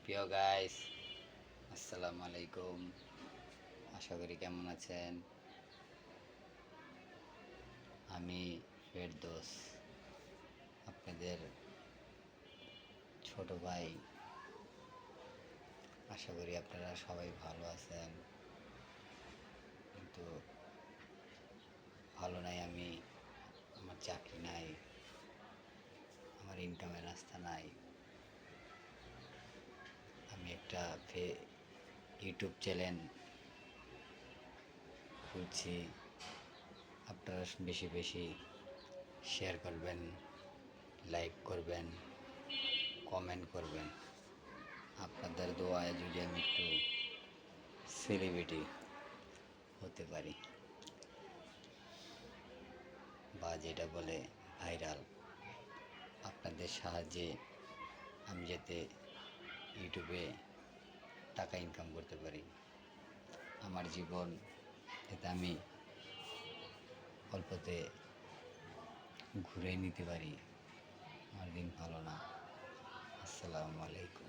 প্রিয় গাইস, আসসালামু আলাইকুম। আশা করি কেমন আছেন। আমি ফেরদৌস, আপনাদের ছোট ভাই। আশা করি আপনারা সবাই ভালো আছেন, কিন্তু ভালো নাই আমি। আমার চাকরি নাই, আমার ইনকামের রাস্তা নাই। আমি একটা ইউটিউব চ্যানেল খুলছি। আপনারা বেশি বেশি শেয়ার করবেন, লাইক করবেন, কমেন্ট করবেন। আপনাদের দোয়ায় যদি আমি একটু সেলিব্রিটি হতে পারি, বা যেটা বলে ভাইরাল, আপনাদের সাহায্যে আমি যাতে ইউটিউবে টাকা ইনকাম করতে পারি, আমার জীবন যাতে আমি অল্পতে ঘুরে নিতে পারি। আমার দিন ভালো না। আসসালামু আলাইকুম।